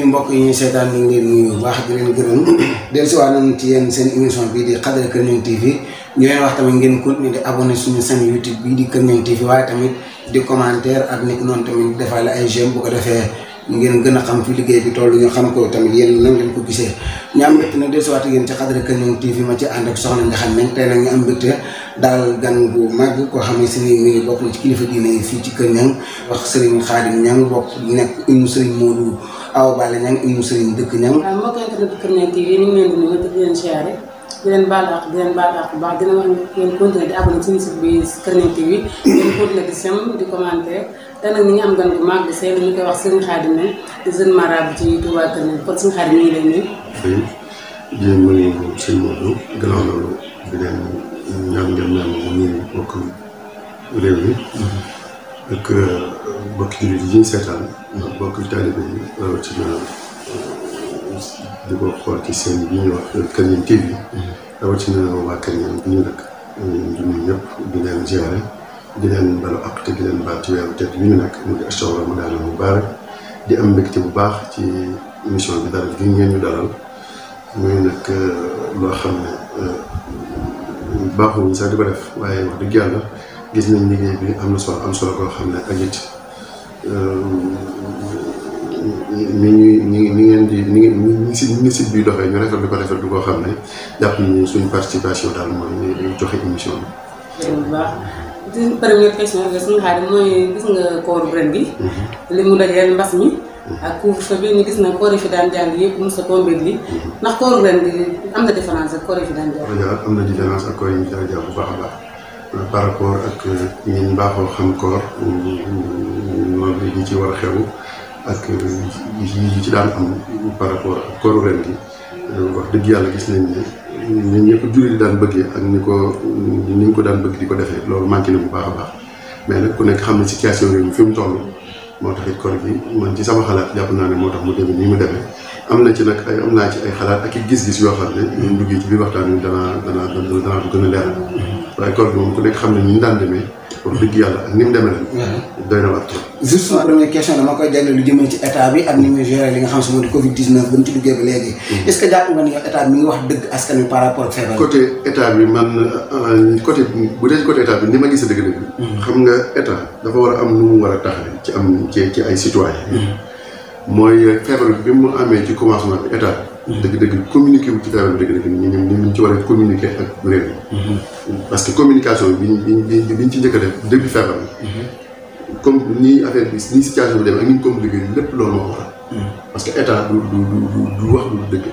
mbokk yi ñuy seetaan ñu ngi leen nuyu bu baax di leen gërëm dellusiwaat nañ ci yéen seen émission bii di Xadra Kër Ñang TV ñu leen wax tamit ngeen continuer di abonné suñu chaîne YouTube bii di Kër Ñang TV waaye tamit di commentaire ak nit noonu tamit defal ay j'aime bu ko defee ngeen gën a xam fi liggéey bi toll ñu xam ko tamit yéen nan ngeen ko gisee ñu am mbégte nag dellusiwaat yéen ci Xadra Kër Ñang TV ma ci ànd ak soxna nga xam ne tey nag ñu am mbégte daal gan bu mag koo xam ne si ni mi ngi bokk na ci kilifa diine yi fii ci Kër Ñang wax Serigne Khadim Ñang bokk nekk une Serigne Modou Awa Balla Ñang une Serigne dëkk Ñang. waaw mbokk internet Kër Ñang TV ñu ngi leen di nuyu di leen siyaare di leen baal àq bu baax dina wax ngeen continuer di abonné suñu site bi Kër Ñang TV ngeen continuer di sem di commenter te nag ñu ngi am gan bu mag di seen ñu koy wax Serigne Khadim Ñang di jeune marabout ci Touba Kër Ñang kon Serigne Khadim ñu ngi leen nuyu. di nuyu sëñ Modou gannaaw loolu di leen ñaan ngeen ñaan mu nuyu mbokk réew mi ak mbokki jullit yi ñuy seetaan mbokki taalibe yi rawatina di ko xool ci seen bi ñuy wax Kër Ñang TV rawatina waa Kër Ñang bi ñu dëkk di nuyu ñëpp di leen ziare di leen balu àq te di leen baal ci weeru tedd bi ñu nekk mu di ashhur Ramadan al-mubarak di am mbégte bu baax ci émission bi dara gi ngeen ñu dalal muy nag loo xam ne baaxul sax di ko def waaye wax dëgg yàlla gis nañ liggéey bi am solo koo xam ne ak it ni site bi doxee ñu rafetlu koo xam ne jàpp nañu suñu participation daal mooy joxe émission bi. bu baax di première question bi suñu Xaadim mooy gis nga kooru ren bi li mu dajeel mbas mi ak couvre-feu bi ñu gis na koor yi fi daan jàng yëpp mos a tombé lii ndax kooru ren bi am na différence ak koor yi fi daan jàng. am na différence ak koor yi ñu daan jàng bu baax a baax par rapport ak ñi baaxoo xam koor noonu yi ci war a xew ak yi ci daan am par rapport ak kooru ren gi wax dëgg yàlla gis nañ ne ñun ñëpp jullit di daan bëggee ak ni ñu ko daan bëgg di ko defee loolu manqué na bu baax a baax mais nag ku nekk xam ne situation réew mi fi mu toll moo tax it koor gi man ci sama xalaat jàpp naa ne moo tax mu demee nii mu demee am naa ci ay xalaat ak i gis-gis yoo xam ne ñun duggee ci biir waxtaan wi danaa ko gën a leeral waaye koor gi moom ku nekk xam ne ni ñu daan demee wax dëgg yàlla ak ni mu demee ren doy na wax trop. juste ma première question dama koy jagle lu jëmee ci état bi ak ni muy gérer li nga xam si moo di Covid 19 ba mu ci duggee ba léegi est-ce que jàpp nga ni état bi mi ngi wax dëgg askan wi par rapport ak feebar côté état bi man côté bu dee côté état bi ni ma gisee dëgg-dëgg xam nga état dafa war a am nu mu war a taxawee ci ay citoyen mooy feebar bi mu amee ci commencement bi état dëgg-dëgg communiqué wu ci feebar bi dëgg-dëgg ñu ci war a communiquer ak réew mi parce que communication bi biñ ci njëkk a def début feebar bi comme nii affaire bi nii situation bi demee ak ni ñu communiqué lépp loolu moo ko waral parce que état du wax lu dëgg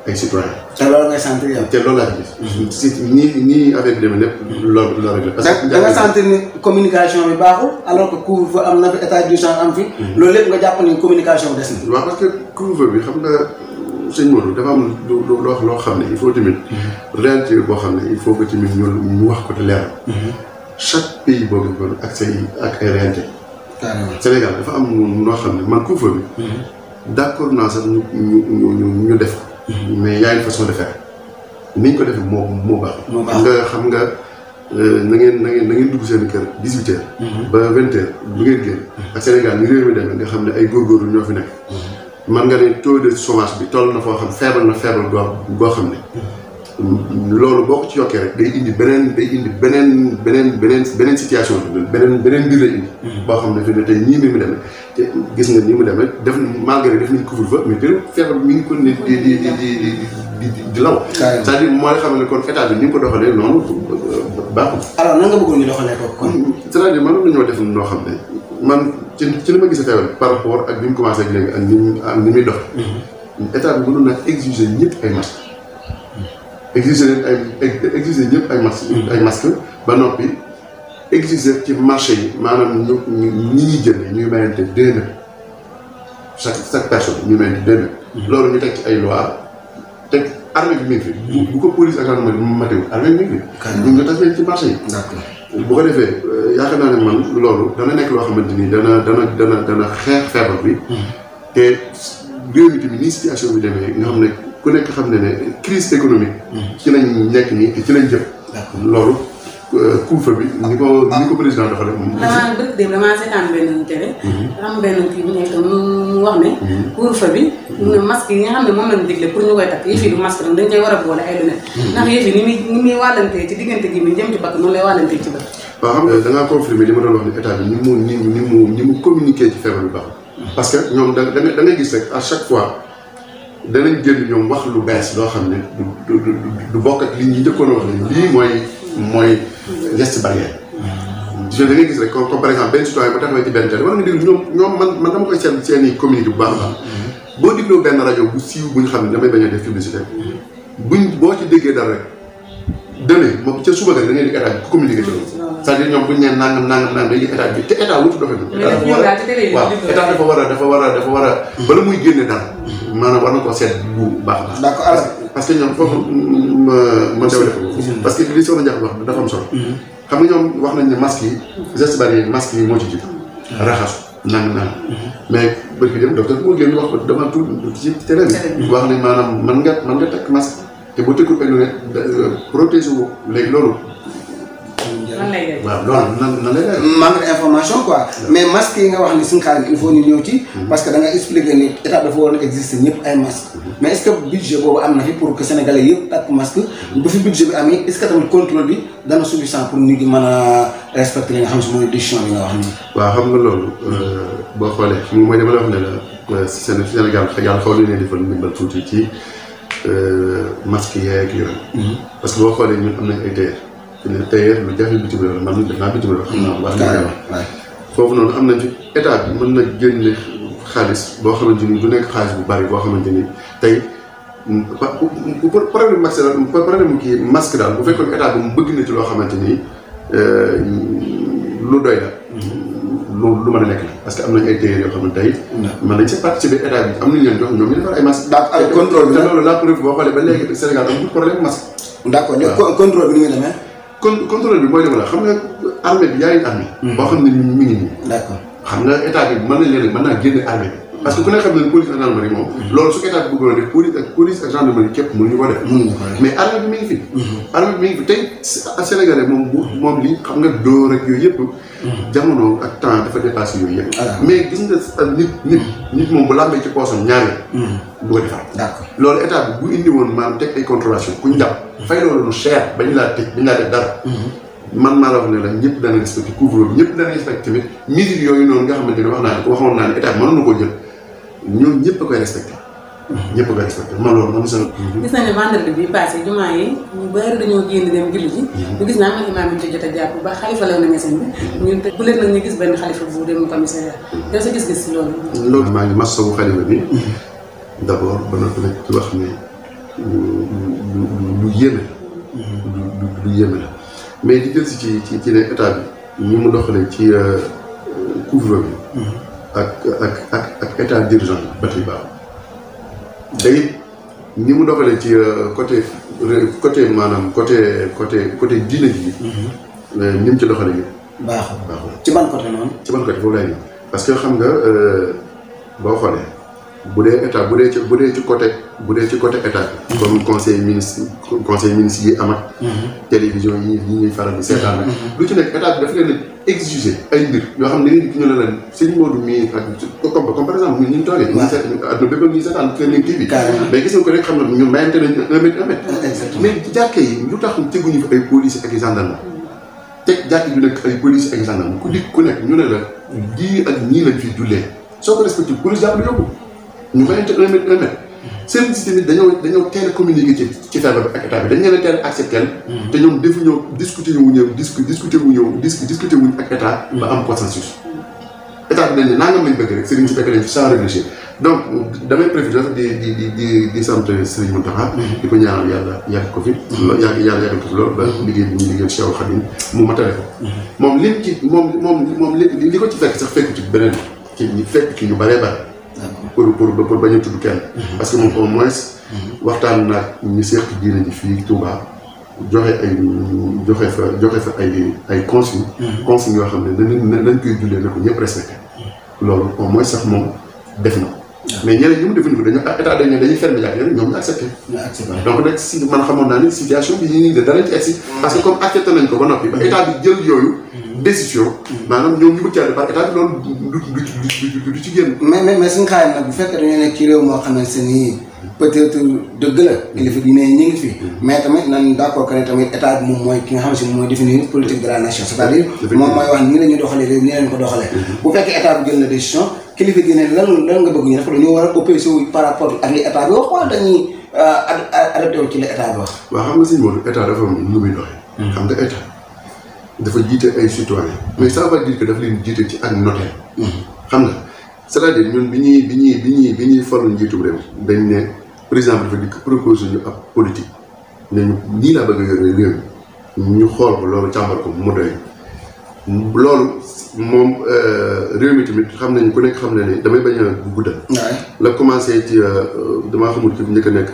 ay citoyen te loolu ngay sentir yow. te loolu laa gis si nii affaire bi demee lépp loolu rek la parce que da nga sentir ni communication bi baaxul alors que couvre-feu am na fi état d'urgence am fi loolu lépp nga jàpp ni communication bi des na. waaw parce que couvre-feu bi xam nga sëñ Modou dafa am loo xam ne il faut tamit réalité boo xam ne il faut que tamit ñu wax ko te leeral chaque pays boobu ak ay réalité Sénégal dafa am noo xam ne man couvre-feu bi d'accord naa sax ñu def ko mais y a une façon de faire ni ñu ko defee moo baax xam nga na ngeen dugg seen kër 18h ba 20h bu ngeen génn ak Sénégal ni réew mi demee nga xam ne ay góorgóorlu ñoo fi nekk man nga ne taux de chômage bi toll na foo xam feebar boo xam ne loolu boo ko ci yokkee rek day indi beneen situation beneen mbir lay indi boo xam ne fi ne tey ñii mbir mi demee te gis nga ni mu demee def malgré def nañ couvre-feu mais te feebar bi mi ngi ko ne di law c'est-à-dire moo la xam ne kon état bi ni mu ko doxalee noonu baaxul. alors nan nga bëggoon ñu doxalee ko kon c'est-à-dire man nañoo def noo xam ne man ci li ma gisee feebar par rapport ak bi mu commencé ak léegi ak ni muy dox état bi mënoon na exiger ñëpp ay masques exiger ñëpp ay masques ba noppi exiger ci marché yi maanaam ñi ñuy jënd ñuy mayante 2 mètres chaque personne ñu mayante 2 mètres loolu ñu teg ci ay loi teg armée bi mi ngi fi bu ko police ak gendarmerie matewul armée bi mi ngi fi ñu nga tas leen ci marché yi bu ko defee yaakaar naa ne man loolu dana nekk loo xamante ni dana xeex feebar bi. te réew mi tamit nii situation bi demee nga xam ne ku nekk xam ne crise économique. ci lañ nekk nii te ci lañ jëm. loolu couvre-feu bi ni ko président dafa def moom. dëgg de damaa seetaan benn télé. am benn kii bu nekk mu wax ne. couvre-feu bi. masque yi nga xam ne moom lañ digle pour ñu koy takk yëf yi du masque nag dañ koy war a boole ay lunettes. ndax yëf yi ni muy wàllantee ci diggante gi mi jëm ci bakk noonu lay wàllantee ci bët. waaw xam nga da ngaa confirmer li ma doon wax ni état bi ni mu communiquer ci feebar bi baax. parce que ñoom da ngay gis rek à chaque fois danañ génn ñoom wax lu bees loo xam ne du bokk ak li ñu njëkkoon a wax ne lii mooy geste barrière. da ngay gis rek comme par exemple benn citoyen bu taxawee ci benn télé war nga déglu ñoom man dama koy seen i communiqué bu baax a baax. boo dégloo benn rajo bu siiw bu ñu xam ne damay bañ a def publicité boo ci déggee dara rek demee moom ca suba ga da ngay di état bi communiqué ci loolu. c'est-à-dire ñoom bu ñu nee nangam dañuy état bi te état wutu doxee noonu. état dafa war a bala muy génne dara. maanaam war na koo seet bu baax a baax. d'accord parce que ñoom foofu ma déwle ko. parce que li Soxna Ndiaye wax dafa am solo. xam nga ñoom wax nañ ne masque yi geste barrière masque yi moo ci jiitu. raxasu nang mais bët bi dem docteur moo génn wax ko dama tudd ci télé bi. wax ne maanaam mën nga takk masque te boo tëkkul ay lunettes protéger wu léegi loolu. waaw loolu nan lay def. manque d'information quoi. mais masque yi nga wax ni suñu xaalis il faut ñu ñëw ci. parce que da nga expliquer ni état dafa war a exister ñëpp ay masque mais est-ce que budget boobu am na fi pour que sénégalais yëpp takk masque bu fi budget bi amee est-ce que tamit contrôle bi dana suffisant pour nit ñi mën a respecter li nga xam si mooy décision bi nga wax nii. waaw xam nga loolu boo xoolee xam nga mooy dama la wax ne la Sénégal yàlla xaw na leen defal ndimbal tuuti ci masque yeeg yooyu. parce que boo xoolee ñun am nañ ay tailleur. tailleur lu jafe bitim réew man def naa bitim réew xam naa bu baax. foofu noonu am nañ ci état bi mën na génne xaalis boo xamante ni du nekk xaalis bu bari boo xamante ni tey problème kii masque daal bu fekkoon état bi mu bëgg na ci loo xamante ni lu doy la. lu mën a nekk la parce que am nañ ay tailleur yoo xam ne tey. mën nañ ci participer état bi am nañ leen jox ñoom ñu defar ay masque. ak contrôle bi te loolu la preuve boo xoolee ba léegi Sénégal amul problème masque. d'accord léegi contrôle bi ni nga demee. contrôle bi mooy dema la xam nga armée bi yaa ngi armée boo xam ne mi ngi nii. d'accord xam nga état bi mën nañ leen mën naa génne armée bi parce que ku ne xam ne police ak gendarmerie moom loolu su état bi bëggoon def police ak gendarmerie képp mënuñu ko def mais armée bi mi ngi fi armée bi mi ngi fi tey Sénégalais moom li xam nga dóor rek yooyu yëpp jamono ak temps dafa dépassé yooyu yëpp mais gis nga nit moom bu làmbee ci poosam ñaari du ko defar d'accord loolu état bi bu indi woon maanaam teg ay contravention ku ñu jàpp fay loolu lu cher bañu laa tëj bañu laa def dara man maa la wax ne la ñëpp dana respecté couvre-feu bi ñëpp dana respecté tamit mesures yooyu noonu nga xamante ne waxoon naa ne état mënoon na koo jël ñoom ñëpp a koy respecté. ñëpp a koy respecté man loolu man sama. gis nañ ne vendredi bi passé jumaa yi ñu bëri dañoo génn dem julli ji. ñu gis naa man imaam yi ci jot a jàpp ba xalifa la na seen bi ñun bu leen nag ñu gis benn xalifa bu dem commissariat yow sa gis-gis si loolu. loolu maa ngi masawu xalifa bi d'abord ba noppi nag ci wax ne lu yéeme la. lu yéeme la mais di jël si ci ne état bi ñi mu doxalee ci couvre-feu bi. ak état d'urgence ba tey baax day ni mu doxalee ci côté maanaam côté diine ji. ni mu ci doxalee nii. baaxul ci ban côté noonu. ci ban côté foofu lay nii parce que xam nga boo xoolee bu dee ci côté état bi. comme conseil ministre yi am ak. télévision yi ñuy faral di seetaan nag. lu ci nekk état bi dafa leen exiger ay mbir yoo xam ne nit ñu ne la sëñ Modou mii ak comme par exemple ñu toogee. waaw àdduna bépp ñu seetaan Kër Kii bi. mais gis nga ko rek xam na ñun mayante nañ 1 mètre 1 mètre. mais jàkkee yi lu tax teguñu fa ay police ak i gendarme teg jàkk ju nekk ay police ak i gendarme ku dikk ku nekk ñu ne la lii ak ñii lañ fiy jullee soo ko respecté police jàpp la yóbbu ñu mayante 1 mètre 1 mètre. service tamit dañoo teel a communiquer ci feebar bi ak état bi dañ leen a teel a accepté te ñoom defuñoo discuter wuñ ak état ba am consensus. état bi dañ ne nangam lañ bëgg rek Serigne si fekk leen sans réfléchir donc damay préféré di sant Serigne Mountakha. di ko ñaanal yàlla yàgg ko fi. yàgg ko fi loolu ba liggéey bi ñu liggéey Cheikh Khadim mu matale ko. moom lim ci moom li ko ci fekk sax fekk ci beneen fekk ci ñu bëree bëri. pour bañ a tudd kenn. parce que moom au moins waxtaan naag ñu seq diine ji fii Touba joxe fa ay consignes. consignes yoo xam ne nañ koy jullee na ko ñëpp respecté. loolu au moins sax moom def na ko. mais ñeneen ñi mu defuñu ko état dañuy fermer la ñoom ñu accepté. donc nag si man xamoon naa ne situation bi ñu danañ ci egsi. parce que comme accepté nañ ko ba noppi ba état bi jël yooyu. décision. maanaam ñoom ñu bëgg caa par état bi loolu du ci génn. mais suñu xaar nag bu fekkee dañoo nekk ci réew moo xamante ni peut-être dëgg la. kilifa diine yi ñu ngi fi. mais tamit nan d'accord que ne tamit état bi moom mooy ki nga xam si mooy définir politique de la nation c'est-à-dire moom mooy wax nii la ñuy doxalee réew nii la ñu ko doxalee. bu fekkee état bi jël na décision kilifa diine lan nga bëgg ñu def dañoo war a opposé wu par rapport ak li état bi wax wala dañuy adapté wu ci li état bi wax. waaw xam nga sëñ Modou état dafa am lu muy doxee. xam nga état dafa jiite ay citoyens. mais ça veut dire que dafa leen jiite ci ak notaire. xam nga c'est-à-dire ñun bi ñuy faru njiitu réew dañ ne président bi dafa dikk proposé ñu ab politique ne ñu nii laa bëgg a yore réew mi ñu xool ko loolu càmbar ko mu doy loolu moom réew mi tamit xam nañu ku nekk xam na ne damay bañ a guddal. la commencé ci damaa xamul ki njëkk a nekk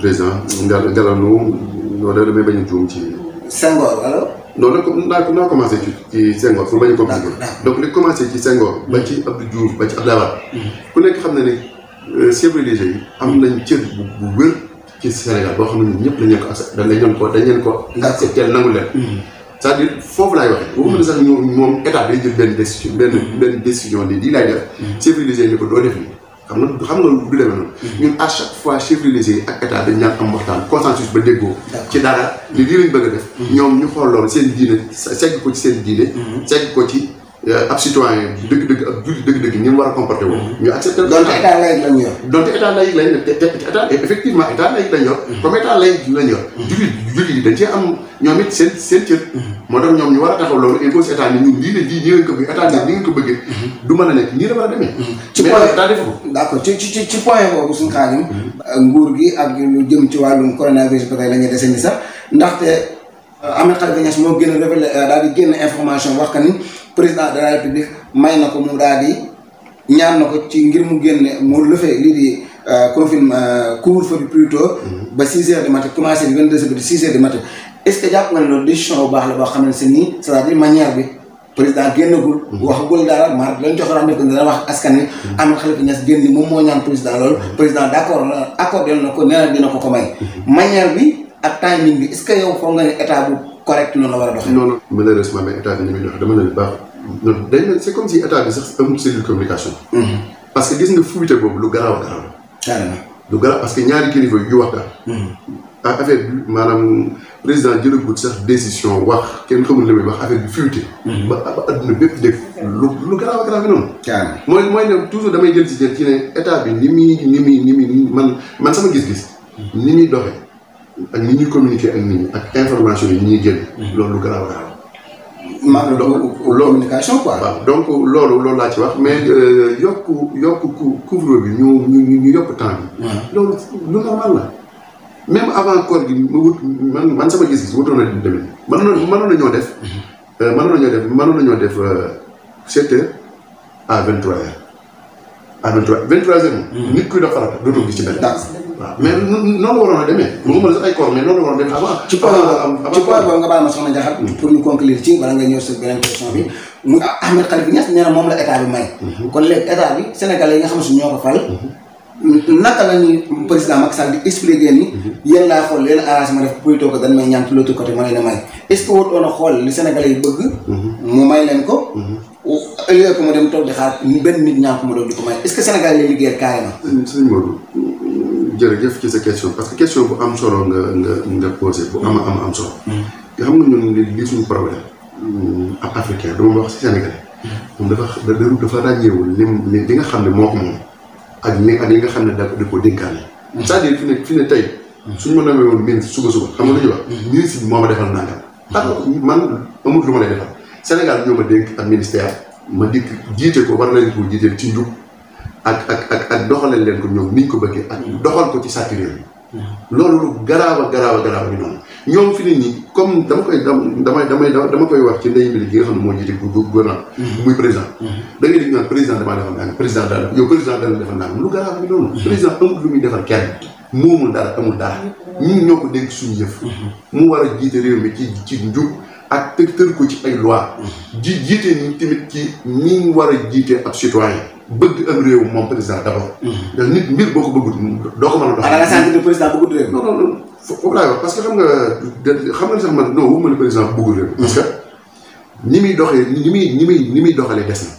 président Ngalanu loolu damay bañ a juum ci. Senghor wala. non naa commencé ci Senghor pour bañ a compliqué. donc li commencé ci Senghor ba ci Abdou Diouf ba ci Abdoulaye Wade. ku nekk xam na ne chefs religieux yi am nañ cër bu wér ci Sénégal boo xam ne ñun ñëpp dañ leen ko accepté nangu leen. c'est-à-dire foofu laay waxee. waxuma ne sax moom état day jël benn décision benn décision ni lii laay def. chefs religieux yi ne ko doo def nii xam nga du demee noonu. ñun à chaque fois chefs religieux yi ak état dañ ñaan am waxtaan consensus ba déggoo. ci dara lii lañ bëgg a def. ñoom ñu xool loolu seen diine segg ko ci seen diine. segg ko ci ab citoyen dëgg-dëgg ak julli dëgg-dëgg ni mu war a comporté woo. ñu accepté donte état laïque lañ yor. donte état laïque lañ yor te état effectivement état laïque lañ yor. comme état laïque lañ yor. julli yi dañ cee am ñoom it seen cër. moo tax ñoom ñu war a taxaw loolu impose état ni ñun nii lañ ko bëgg état ni ngeen ko bëggee. du mën a nekk nii la war a demee. ci point état def ko. d'accord ci point boobu suñu xaalim nguur gi ak lu jëm ci wàllum coronavirus ba tey la ñuy dese ni sax ndaxte Ahmed Khalifa Niass moo gën a révélé daal di génn information wax que ni président de la république may na ko mu daal di ñaan na ko ci ngir mu génne mu lëfee lii di couvre-feu bi plutôt ba 6 heures du matin commencé di 22 heures ba 6 heures du matin est-ce que jàpp nga ne loolu décision bu baax la boo xamante ne nii c'est-à-dire manière bi président génnagul waxagul dara maar lañ jox rendez-vous dana wax askan wi Ahmed Khalifa Niass génn ni moom moo ñaan président loolu président d'accord na accordé na ko nee na dina ko may manière bi ak timing bi est-ce que yow foog nga ne état bu correct noonu la war a doxee. non malheureusement mais état bi ni muy doxee dama ne baax dañ ne c'est comme si état bi sax amul cellule communication. parce que gis nga fuite boobu lu garaaw a garaaw la. carrément lu garaaw parce que ñaari kilifa yu waxtaan. affaire bi maanaam président jëlagut sax décision wax kenn xamul li muy wax affaire bi fuite. ba adduna bépp dégg lu garaaw a garaaw bi noonu. carrément mooy ne toujours damay jël ci ne état bi ni muy man sama gis-gis. ni muy doxee. ak ni ñuy communiquer ak nit ñi ak information yi ñuy génn. loolu lu garaaw a garaaw. maanaam communication quoi. waaw donc loolu laa ci wax mais yokk couvre bi ñu yokk temps bi. loolu lu normal la. même avant koor gi man sama gis-gis wutoon na demee mënoon nañoo def. mënoon nañoo def 7 heures à 23 heures. à 23 heures moom. nit kuy dox farata dootoo gis ci benn. waaw mais noonu la waroon a demee. waxuma la sax ay koor mais noonu la waroon a demee avant. ci point boobu nga baal ma soxna Ndiakhate. pour ñu conclure ci bala nga ñëw sa beneen question bi. mu Ahmed Khalifa Niass nee na moom la état bi may. kon léegi état bi sénégalais yi nga xam si ñoo ko fal. naka la ñuy président Macky Sall di expliquer ni. yéen laa xool leen arrangement def plutôt que dañ may ñaan ci l'autre côté ma leen a may est-ce que waroon a xool li sénégalais yi bëgg. mu may leen ko. au lieu que mu dem toog di xaar benn nit ñaan ko mu doon di ko may est-ce que Sénégal lay liggéeyal carrément. sëñ Modou jërëjëf ci sa question parce que question bu am solo nga posé bu am solo. nga xam nga ñun li suñu problème ab africain dama wax ci Sénégal moom dafa ràññeewul li nga xam ne moo ko moom ak li nga xam ne da ko dénkaane. c'est-à-dire fi ne tey suñu ma namee woon ministre suba xam nga lu ñuy wax. ministre bi moo ma defal nangam. parce que man amul lu ma lay defal. Sénégal ñoo ma dénk ak ministère ma dikk jiite ko war nañ ko jiiteel ci njub ak doxalal leen ko ñoom niñ ko bëggee ak doxal ko ci sàcc réew mi. loolu lu garaaw bi noonu ñoom fi ne nii comme dama koy wax ci ndey bi gi nga xam ne moo jiite gouvernement muy président. da ngay dégg naan président damaa defal nangam président daal yow président dana defal nangam lu garaaw bi noonu. président amul lu muy defal kenn moomul dara amul dara ñun ñoo ko dénk suñu yëf mu war a jiite réew mi ci njub ak tër ko ci ay loi jiite ni tamit ci ñi war a jiite ab citoyen bëgg am réew moom président d'abord ndax nit mbir boo ko bëggul doo ko mën a dox la santé du président bëggul réew non foofu laay wax parce que xam nga sax man non waxuma ne président bëggul réew parce que ni muy doxee ni muy doxalee des na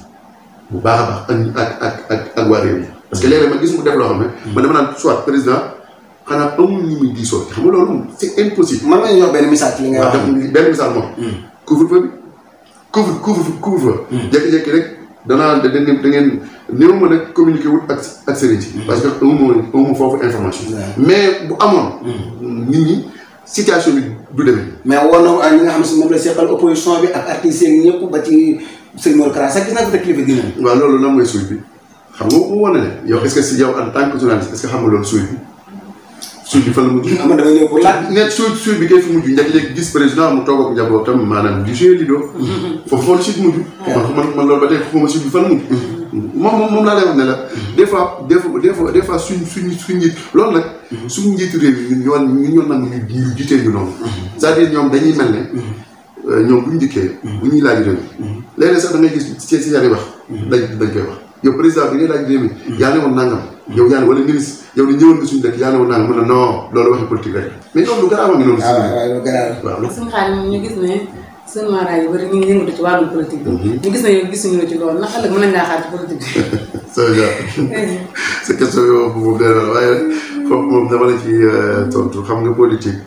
bu baax a baax ak waa réew mi parce que léeg-léeg man gis mu def loo xam ne man dama naan soit président xanaa amul ñu muy diisoo xam nga loolu c'est impossible. man nga ñu jox benn misaal ci li nga wax. benn misaal moom. couvre-feu bi couvre-feu. jékki-jékki rek da ngeen néew mën a communiquer wut ak sëriñ si. parce que amu foofu information. mais bu amoon. nit ñi situation bi du demee. mais woon na ñi nga xam si moom la seqal opposition bi ak artistes yi ñëpp ba ci sëñ Mor Kara sax gis naa ko te kilifa gi moom. waaw loolu lan mooy suy bi xam nga mu wane ne yow est-ce que si yow en tant que journaliste est-ce que xam nga loolu suy bi. suy bi fan la mujj. am damay ñëw pour laaj. net suy bi kay fi mujj njëkk gis président mu toog ak njabootam maanaam di jouer lido. foofu suy bi mujj. man loolu ba tey xuma suy bi fan la mujj. moom laa lay wax ne la. des fois suñ njiit loolu nag. suñu njiitu réew yi ñun ñoo nangu ñu jiitee ñu noonu. c'est-à-dire ñoom dañuy mel ne. ñoom bu ñu dikkee. bu ñuy laaj réew mi. léeg-léeg sax da ngay gis ci yaari wax. dañ koy wax yow président bi ngay laaj réew mi. yaa ne woon nangam. yow yaa ne wala ministre yow ni ñëwoon nga suñu dëkk yaa ne woon nangam mën na non loolu waxi politique rek mais loolu lu garaaw a ngi noonu. waaw lu garaaw. waaw suñu xaalis moom ñu gis ne seen maaraay yu bëri ñu ngi yëngatu ci wàllum politique bi. ñu gis ne yow gisuñu la ci loolu ndax ëllëg mën nañ laa xaar ci politique bi. c'est ça c'est question yoo boobu day la waaye foofu moom dama la ci tontu xam nga politique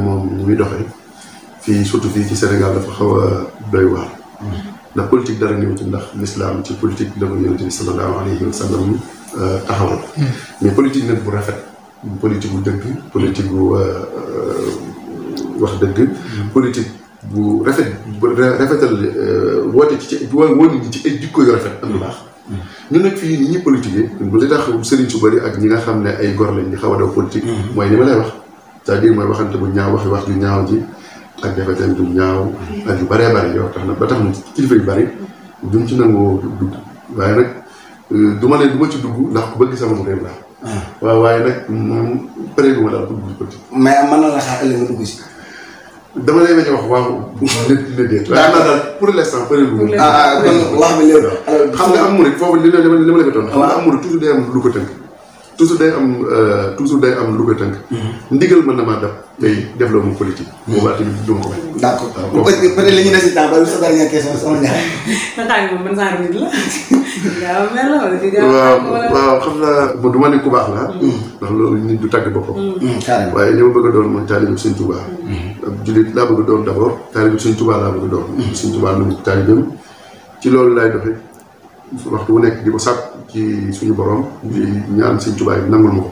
moom ni muy doxee fii surtout fii ci Sénégal dafa xaw a doy waar. ndax politique dara ñëw ci ndax l'islam ci politique dafa yonent bi sallallahu alayhi wa sallam taxawal. mais politique nag bu rafet politique bu dëgg politique bu wax dëgg. politique bu rafetal woote ci woo nit ñi ci ay jikko yu rafet ak lu baax. ñun nag fii ni ñuy politiquer li tax sëriñ su bëri ak ñi nga xam ne ay gor lañ di xaw a daw politique. mooy ni ma lay wax c'est-à-dire mooy waxante bu ñaaw wax ju ñaaw ji ak defeteen du ñaaw ak yu bëree bëri yoo tax na ba tax na kilifa yu bëri duñ ci nangoo dugg waaye nag du ma ci dugg ndax ku bëgg sama réew laa. waaw waaye nag moom pare gu ma daal pour dugg politique. mais mën na la xaar ëllëg nga dugg si. dama lay bañ a wax waaw. ne déet waaye naa daal pour l'instant pare gu ma. kon wax bi léegi. xam nga am murid foofu li ma la ko doon. xam nga am murid toujours day am lu ko tënk. toujours day am lu ko tënk. ndigal mën na maa dab tey def loo mu politique. boobaa tamit du ma ko bañ. d'accord peut-être li ñu des si temps ba sa dernière question sama ñaar. moom man saa nit la. gaaw a mer la wala di waaw xam naa du ma ne ku baax la. ndax loolu nit du tàgg boppam. carrément waaye li ma bëgg a doon mooy taalibu Sëñ Tuubaa. ab jullit laa bëgg a doon d'abord taalibu Sëñ Tuubaa laa bëgg a doon. Sëñ Tuubaa lu mu taalibeem ci loolu laay doxee waxtu bu nekk di ko sàkk ci suñu borom di ñaan Sëñ Tuubaa yi nangul ma ko.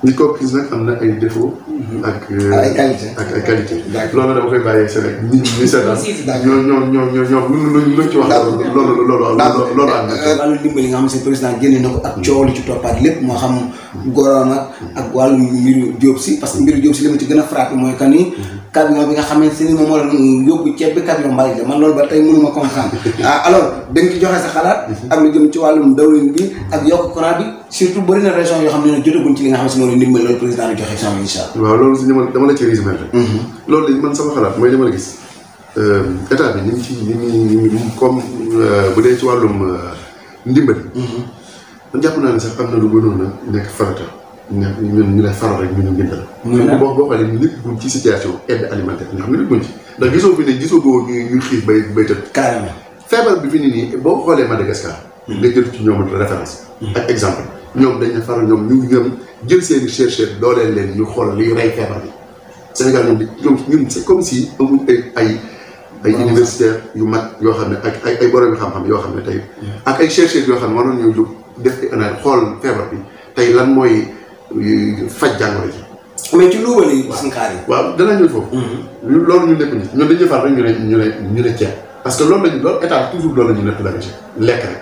nit ko gis nag am na ay défaut ak ay qualité loolu dama koy bàyyee Sénégal nit ñi seetaan ñoo luñ ci wax loolu am wàllu dimbali nga xam si président génne na ko ak coow li ci toppaat lépp moo xam goroom ak wàllu mbiru Diop si parce que mbiru Diop si li ma ci gën a frappé mooy que ni camion bi nga xamante ni moom moo la yóbbu ceeb bi camion mbalit la man loolu ba tey mënuma comprendre alors da nga ci joxe sa xalaat ak lu jëm ci wàllum dawlin bi ak yokk courant bi surtout bëri na région yoo xam ne jotaguñ ci li nga xam si moom la ndimbal loolu président la joxe sama incha allah. waaw loolu si dama la ci résumé rek. loolu dañu man sama xalaat mooy li ma la gis état bi ñu ngi ci comme bu dee ci wàllum ndimbal. man jàpp naa ne sax am na lu gënoon a nekk farata ñu ne faral rek ñu bindal. boo xoolee ñu nit guñ ci situation aide alimentaire nga xam ne nit guñ ci ndax gisoo fi ne gisoo boobu ñuy xiif bay tëdd. carrément feebar bi fi ni nii boo xoolee Madagascar. nga jël ci ñoom référence. ak exemple ñoom dañ ne faral ñoom ñu jël seeni chercheur dooleel leen ñu xool liy rey feebar bi Sénégal ñun c'est comme si amuñ ay universitaires yu mag yoo xam ne ak ay borom xam-xam yoo xam ne tey ak ay chercheurs yoo xam ne waroon ñoo jóg def ay analyse xool feebar bi tey lan mooy faj jàngoro ji. mais ci luubal yi suñu xaar yi. waaw dana ñëw foofu. loolu ñu nekk nii ñun dañuy far rek ñu ne ceeb parce que loolu état toujours loolu la ñu nekk lekk rek.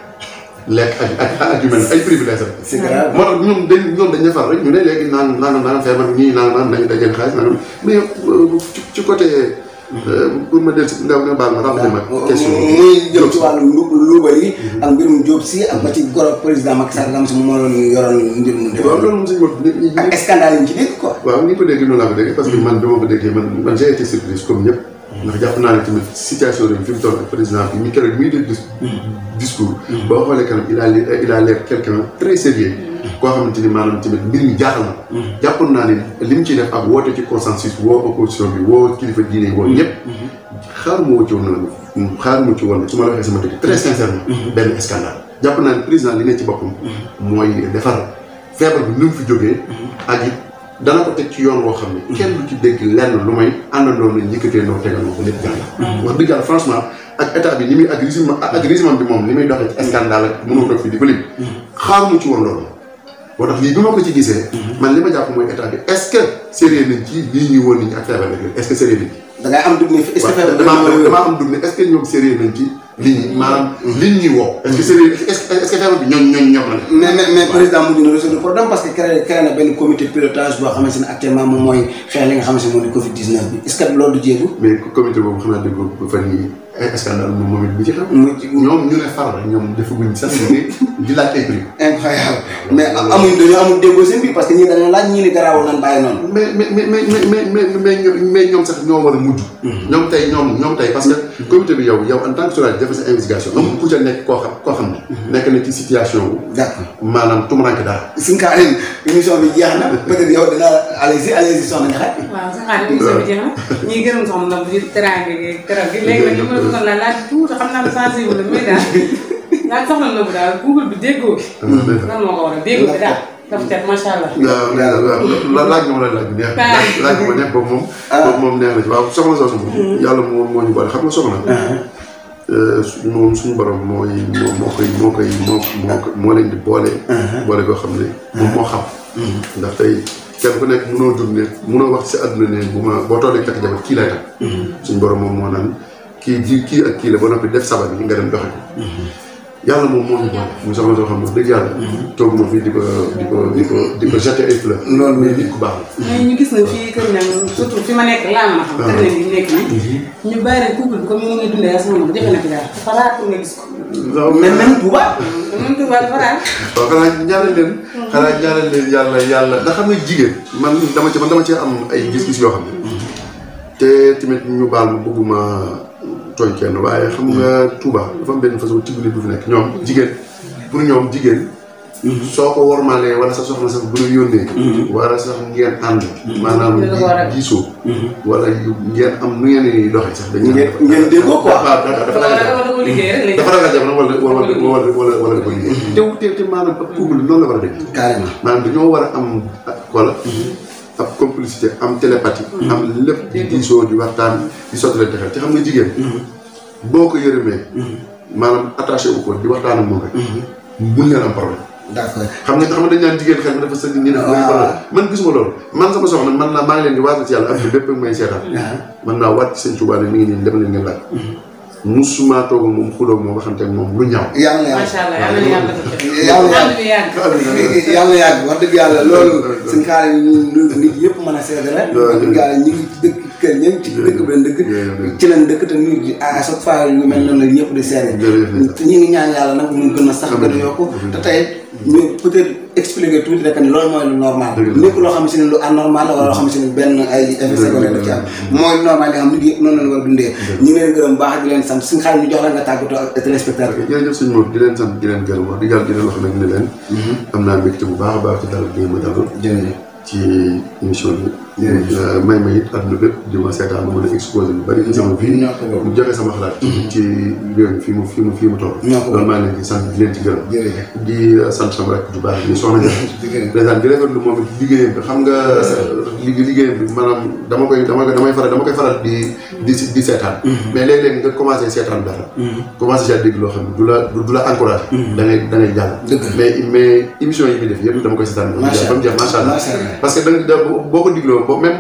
lekk ak yu mel ay privilège rek. c'est grave moo tax ñoom dañ defar rek ñu ne léegi naan feebar ñii naan nañu dajale xaalis naan mais ci côté pour ma dellu si nga baal ma rappelé ma question muy jëm ci wàllu luubal yi ak mbirum Diop Sy ak ba ci goro président Macky Sall am si mu moo doon yoroon mbir mu def waaw loolu moom suñu ak scandale yi ñu ci dégg quoi waaw ni ko déggee noonu laa ko déggee parce que man bi ma ko déggee man j'ai été surprise comme ñëpp ndax jàpp naa ne tamit situation bi fi mu toll ak président bi mi keroog muy def discours boo xoolee kanam il a l'air quelqu'un très sérieux koo xamante ni maanaam tamit mbir mi jaaxal na jàppoon naa ne li mu ciy def ak woote ci consensus woo opposition bi woo kilifa diine yi woo ñëpp xaaruma ci woon su ma la waxee sama dëgg très sincèrement benn scandale jàpp naa ne président li ne ci boppam mooy defar feebar bi ni mu fi jógee ak it dana ko teg ci yoon woo xam ne kenn du ci dégg lenn lu may àndandoo nañ yëkkatee ndoo tegal ma ko lépp jàll wax dëgg yàlla franchement ak état bi ni muy ak régime bi moom li muy doxee ci scandale ak mënoo toog fii di ko lim xaaruma ci woon loolu moo tax lii bi ma ko ci gisee man li ma jàpp mooy état bi est-ce que sérieux nañ ci lii ñuy woon nit ñi ak feebar rek est-ce que sérieux nañ ci da ngay am dugg ne est-ce que damaa am dugg ne est-ce que ñoom sérieux nañ ci lii ñi maanaam liñ ñuy woo est-ce que sérieux est-ce que feebar bi ñoom ñor na mais président mujj na résoudre problème parce que créé na benn comité pilotage boo xamante ne actuellement moom mooy xeex li nga xamante ne moo di Covid 19 bi est-ce que loolu du jéegu mais comité boobu xam naa dégg ko fan yi scandale moom it bi ci xam ñoom ñu ne far rek ñoom defaguñ sax di laaj ay prix incroyable mais dañoo amul déggoo seen biir parce que ñii dañoo laaj ñii ni garaawul nan bàyyi noonu mais ñoom sax ñoo war a mujj ñoom tey parce que comité bi yow en tant que journaliste def sa investigation amul ku ca nekk koo xam ne nekk na ci situation bu maanaam tumuranke dara suñ kaa leen émission bi jeex na peut-être yow dina allez-y soxna nga xaj waaw sa xaar émission bi jeex na ñuy gërëm soxna Ndao bu teraange gi keroog gi léegi nag ñu mën a bëggoon la laaj tuuti xam naa ne sensible la mais daal laaj soxna Ndao bu daal Google bi déggoo bi lan moo ko war a déggoo bi daal dafa teg macha allah waaw laaj nga ma laaj bi neex laaj ma neex boobu moom neex na ci waaw soxna soosu moom yàlla moom moo ñu boole xam nga soxna moom suñu borom moo leen di boole koo xam ne moom moo xam ndax tey kenn ku nekk mënoo dund ne mënoo wax si àdduna ne boo tollee takk jabar kii lay takk suñu borom moom moo naan kii ak kii la ba noppi def sabab yi nga dem doxe ko yàlla moom moo ñu boole muy soxna soo xam ne dëgg yàlla toog ma fii di ko jeter ay fleurs loolu mais nit ku baax la mais ñu gis na fii kër ñam surtout fi ma nekk laa mën a xam kër ñam yi nekk ni ñu bàyyi rek couple bi comme ni ngay dundee sama moom jafe na fi daal dafa raar pour nga gis ko même Touba dafa raar waaw xanaa ñaanal leen yàlla ndax xam nga jigéen man dama ci am ay gis-gis yoo xam ne te tamit ñu baal ma bëgguma tooñ kenn waaye xam nga Touba dafa am benn façon tibb nit bu fi nekk ñoom jigéen soo ko wormaalee wala sa soxna sax bu ñu yónnee wala sax ngeen ànd maanaam diisoo wala ngeen am nu ngeen ni doxee sax dañ ngeen déggoo quoi dafa ragal jamono wala da ko liggéey te maanaam ak couple noonu la war a dégg carrément maanaam dañoo war a am wala ab complicité am télépathie am lépp di diisoo di waxtaan di sotti xel te xam nga jigéen boo ko yërëmee maanaam attaché wu ko di waxtaan ak moom rek mun leen am problème d'accord xam nga dañ naan jigéen xel mi dafa sëgg ñu ne man gisuma loolu man sama soxna man maa ngi leen di waatal ci yàlla am bépp ak may seetaan man naa waat ci seen Tuubaa ne mi ngi nii dem leen ngeen laaj musuma toog moom xuloo moom waxante ak moom lu ñaaw. macha allah yàlla yàgg wax dëgg yàlla loolu suñu xaar nit yëpp mën a seede la. wax dëgg yàlla ñu ngi ci dëkk kër ña ci dëkk benn dëkk ci leen dëkk te nit ñi à chaque fois yu mel noonu la ñëpp di seede te ñu ngi ñaan yàlla nag mu gën a sax gën a yokku te tey ñu peut-être expliquer tuuti rek ni loolu mooy lu normal nekk loo xam si ne lu anormal la wala loo xam si ne benn ay effet secondaire daf ci am mooy normal li nga xam nit yëpp noonu lañ war a dundee ñu ngi leen gërëm baax di leen sant suñu xaar ñu jox la nga tàggatoo ak téléspectateur bi jërëjëf sëñ Modou di leen sant di leen gërëm wax di yàlla di leen wax nag ne leen am naa mbégte bu baax a baax ci dalal bi ma dalal ci émission bi may ma it àdduna bépp di ma seetaan ma mën a exposé lu bari ci sama vie mu joxe sama xalaat ci réew mi fii mu toll loolu maa ngi leen di sant di leen ci gërëm di sant sama rek du baax di soxna Dia di rafetlu moom liggéeyam bi xam nga liggéeyam bi maanaam dama koy faral di seetaan mais léeg-léeg nga commencé seetaan dara commencé seet dégg loo xam ne du la encouragé da ngay jàll mais émission yi bi def yëpp dama koy seetaan ba mu jeex macha allah parce que da boo ko digloo même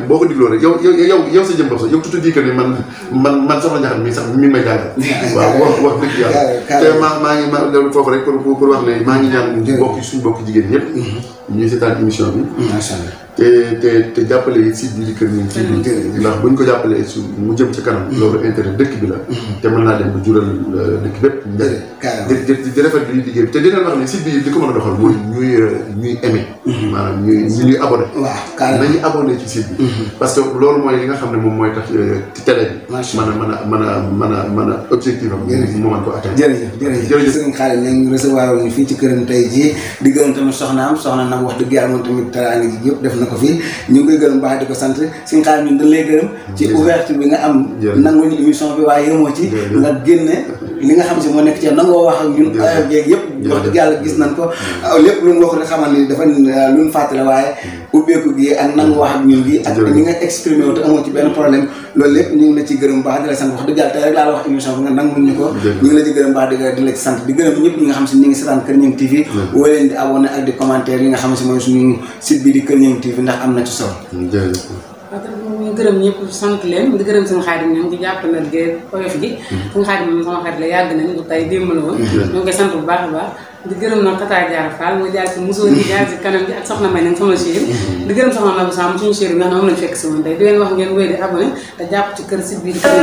boo ko digloo rek yow sa jëm bopp sax yow tuuti di que ni man soxna Ndiakhate mi sax mi may jàngal. waaw wax dëgg yàlla. te maa ngi foofu rek pour wax ne maa ngi ñaan suñu bokk jigéen ñëpp. ñuy seetaan émission bi. macha allah. te jàppale site bi di Kër Ñang TV ndax buñ ko jàppalee su mu jëm ci kanam. loolu intérêt dëkk bi la. te mën naa dem ba jural dëkk bépp. di rafet li liggéey bi te dinañ wax ne site bi li ko mën a doxal mooy ñuy aimé. maanaam ñuy abonné. waaw nañu abonné ci site bi. parce que loolu mooy li nga xam ne moom mooy tax ci télé bi. mën a objectif am. mu mën ko atteindre. jërëjëf sëñ Khadim ñu recevoir ñu fii ci këram tey jii di gërëm tamit soxnaam nam wax dëgg yàlla moom tamit teraanga ji yëpp def na ko fii ñu ngi koy gërëm baax di ko sant sëñ Khadim ñun dañ lay gërëm ci ouverture bi nga am nangu ñu émission bi waaye yemoo ci nga génne li nga xam si moo nekk ci nangoo wax ak ñun jeeg yëpp wax dëgg yàlla gis nañ ko lépp lu ñu wax rek xamal ni dafa lu ñu fàttale waaye ubbeeku gi ak nangu wax ak ñun gi ak ni nga exprimé wu te amoo ci benn problème loolu lépp ñu ngi la ci gërëm baax di la sant wax dëgg yàlla tey rek laa la wax émission bi nga nangul ñu ko ñu ngi la ci gërëm baax di la ci sant di gërëm ñëpp ñi nga xam si ñi ngi seetaan Kër Ñang TV woo leen di abonné ak di commentaire yi nga xam si mooy suñu site bi di Kër Ñang TV ndax am na ci solo. ñu gërëm ñëpp sant leen di gërëm sëñ Xaadim ñoom ci jàppale liggéey oyof gi sëñ Xaadim moom sama xarit la yàgg nañ bu tey démb la woon ñoo ngi koy sant bu baax a baax di gërëm nag Tata Diarra Fall mooy jaar si musóor yi jaar si kanam ji ak soxna May nag sama chéri di gërëm soxna Nabou Samb suñu chéri bi nga xam ne moom lañ fekk si woon tey di leen wax ngeen wéy di abonné te jàpp ci kër site bi di Kër